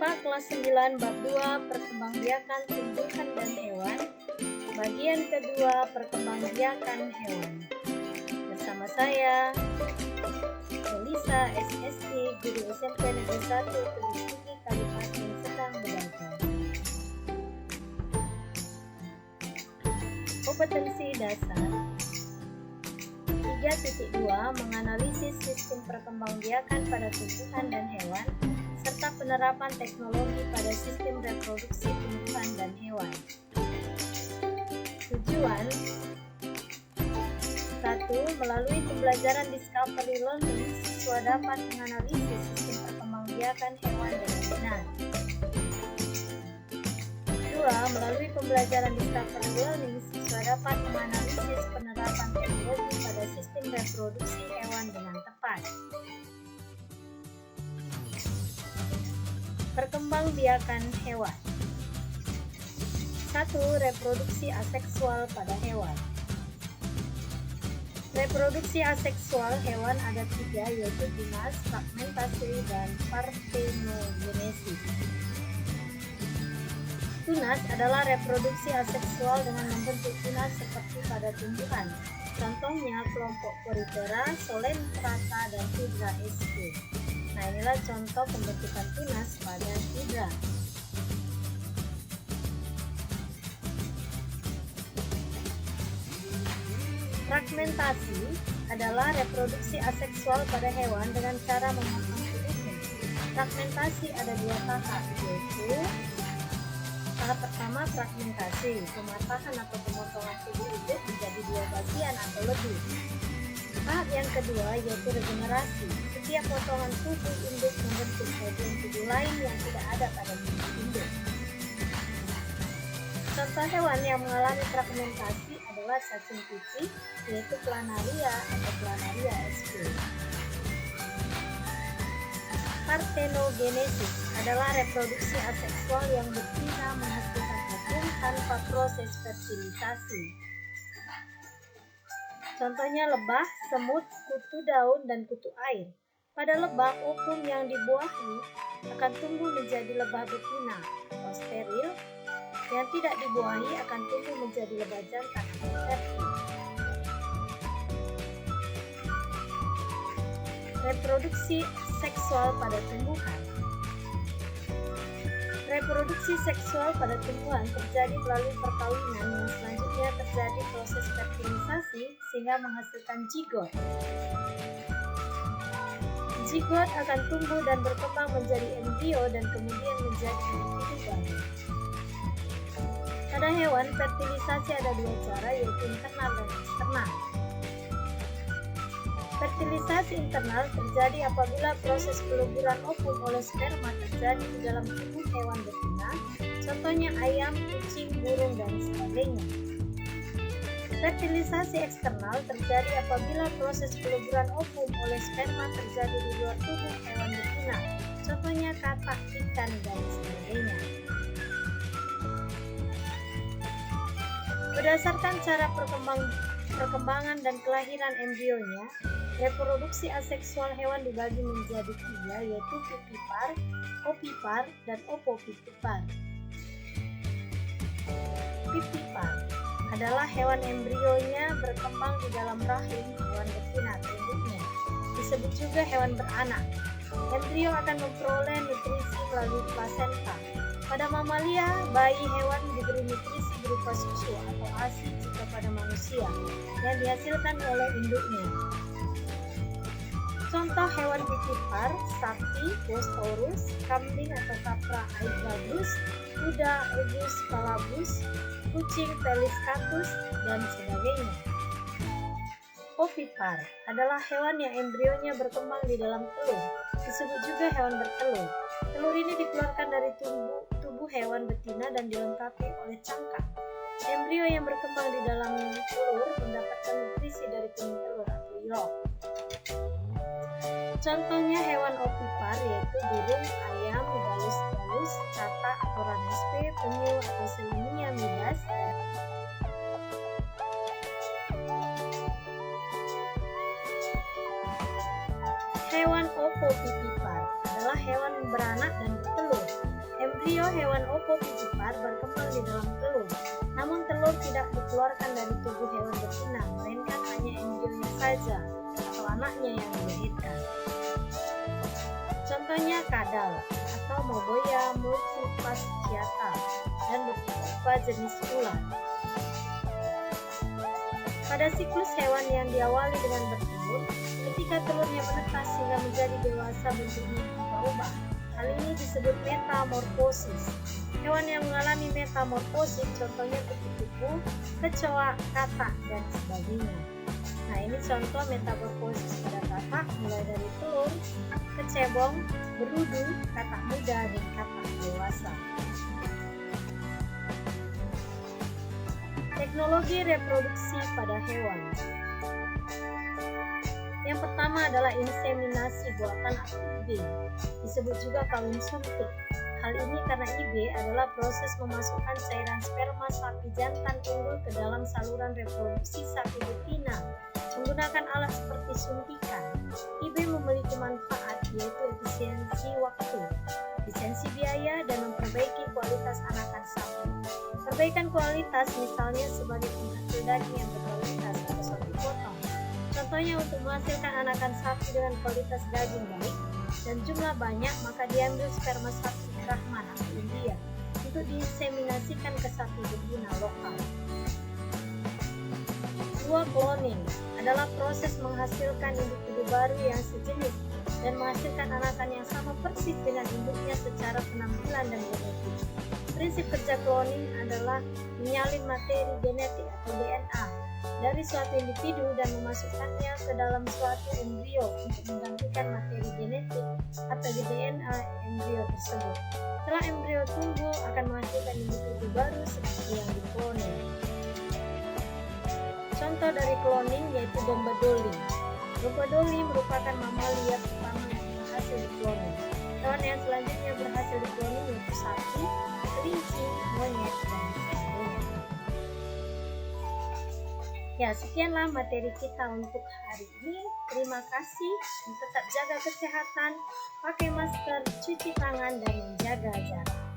IPA kelas 9 bab 2 Perkembangbiakan tumbuhan dan hewan. Bagian kedua, Perkembangbiakan hewan. Bersama saya Elisa SSD, guru SMP Negeri 1 Tebing Tinggi Kabupaten sedang belajar. Kompetensi dasar 3.2 Menganalisis sistem perkembangbiakan pada tumbuhan dan hewan serta penerapan teknologi pada sistem reproduksi tumbuhan dan hewan. Tujuan 1. Melalui pembelajaran discovery learning, siswa dapat menganalisis sistem perkembangbiakan hewan dengan benar. 2. Melalui pembelajaran discovery learning, siswa dapat menganalisis penerapan teknologi pada sistem reproduksi hewan dengan tepat. Perkembangbiakan hewan. 1. Reproduksi aseksual pada hewan. Reproduksi aseksual hewan ada 3, yaitu tunas, fragmentasi, dan partenogenesis. Tunas adalah reproduksi aseksual dengan membentuk tunas seperti pada tumbuhan. Contohnya kelompok Porifera, Solentrata, dan Hydra sp. Nah, inilah contoh pembentukan tunas pada hidra. Fragmentasi adalah reproduksi aseksual pada hewan dengan cara memotong tubuhnya. Fragmentasi ada 2 tahap, yaitu tahap pertama fragmentasi, pematahan atau pemotongan tubuh hidup menjadi 2 bagian atau lebih. Tahap yang kedua yaitu regenerasi. Setiap potongan tubuh induk membentuk bagian tubuh lain yang tidak ada pada tubuh induk. Contoh hewan yang mengalami fragmentasi adalah cacing pipih, yaitu Planaria atau Planaria sp. Partenogenesis adalah reproduksi aseksual yang betina menghasilkan ovum tanpa proses fertilisasi. Contohnya lebah, semut, kutu daun, dan kutu air. Pada lebah, ovum yang dibuahi akan tumbuh menjadi lebah betina atau steril. Yang tidak dibuahi akan tumbuh menjadi lebah jantan atau fertil. Reproduksi seksual pada tumbuhan. Reproduksi seksual pada tumbuhan terjadi melalui perkawinan yang selanjutnya terjadi proses fertilisasi sehingga menghasilkan zigot. Zigot akan tumbuh dan berkembang menjadi embrio dan kemudian menjadi individu baru. Pada hewan, fertilisasi ada 2 cara, yaitu internal dan eksternal. Fertilisasi internal terjadi apabila proses peluburan ovum oleh sperma terjadi di dalam tubuh hewan betina, contohnya ayam, kucing, burung, dan sebagainya. Fertilisasi eksternal terjadi apabila proses peluburan ovum oleh sperma terjadi di luar tubuh hewan betina, contohnya katak, ikan, dan sebagainya. Berdasarkan cara perkembangan dan kelahiran embrionya, reproduksi aseksual hewan dibagi menjadi 3, yaitu vivipar, ovipar, dan opovivipar. Vivipar adalah hewan embrionya berkembang di dalam rahim hewan betina atau induknya. Disebut juga hewan beranak. Embrio akan memperoleh nutrisi melalui plasenta. Pada mamalia, bayi hewan diberi nutrisi berupa susu atau ASI jika pada manusia yang dihasilkan oleh induknya. Contoh hewan vivipar, sapi, Bos taurus, kambing atau Capra aegabrus, kuda Egus palabus, kucing Felis catus, dan sebagainya. Ovipar adalah hewan yang embrionya berkembang di dalam telur. Disebut juga hewan bertelur. Telur ini dikeluarkan dari tubuh hewan betina dan dilengkapi oleh cangkang. Embrio yang berkembang di dalam telur mendapatkan nutrisi dari penyuh telur atau yolk. Contohnya hewan ovipar yaitu burung, ayam, galus, katak atau ranespe, penyu atau Selinia midas. Hewan opovivipar adalah hewan beranak dan bertelur. Embrio hewan ovovivípar berkembang di dalam telur, namun telur tidak dikeluarkan dari tubuh hewan betina, melainkan hanya embrionya saja atau anaknya yang dilahirkan. Contohnya kadal atau Moboya multifasciata dan beberapa jenis ular. Pada siklus hewan yang diawali dengan bertelur, ketika telurnya menetas hingga menjadi dewasa bentuknya berubah. Hal ini disebut metamorfosis. Hewan yang mengalami metamorfosis contohnya kupu-kupu, kecoa, katak, dan sebagainya. Nah, ini contoh metamorfosis pada katak mulai dari telur, kecebong, berudu, katak muda, dan katak dewasa. Teknologi reproduksi pada hewan. Yang pertama adalah inseminasi buatan atau IB, disebut juga kawin suntik. Hal ini karena IB adalah proses memasukkan cairan sperma sapi jantan unggul ke dalam saluran reproduksi sapi betina menggunakan alat seperti suntikan. IB memiliki manfaat yaitu efisiensi waktu, efisiensi biaya, dan memperbaiki kualitas anakan sapi. Perbaikan kualitas misalnya sebagai penghasil daging yang berkualitas atau sapi potong. Contohnya untuk menghasilkan anakan sapi dengan kualitas daging baik dan jumlah banyak, maka diambil sperma sapi Brahman atau India untuk diinseminasikan ke sapi betina lokal. 2. Cloning adalah proses menghasilkan individu baru yang sejenis dan menghasilkan anakan yang sama persis dengan induknya secara penampilan dan genetik. Prinsip kerja cloning adalah menyalin materi genetik atau DNA dari suatu individu dan memasukkannya ke dalam suatu embrio untuk menggantikan materi genetik atau DNA embrio tersebut. Setelah embrio tumbuh akan menghasilkan individu baru seperti yang dikloning. Contoh dari cloning yaitu domba Dolly. Domba Dolly merupakan mamalia pertama yang berhasil dikloning. Hewan yang selanjutnya berhasil dikloning yaitu sapi, kelinci, monyet, dan sebagainya. Ya, sekianlah materi kita untuk hari ini. Terima kasih. Tetap jaga kesehatan, pakai masker, cuci tangan, dan menjaga jarak.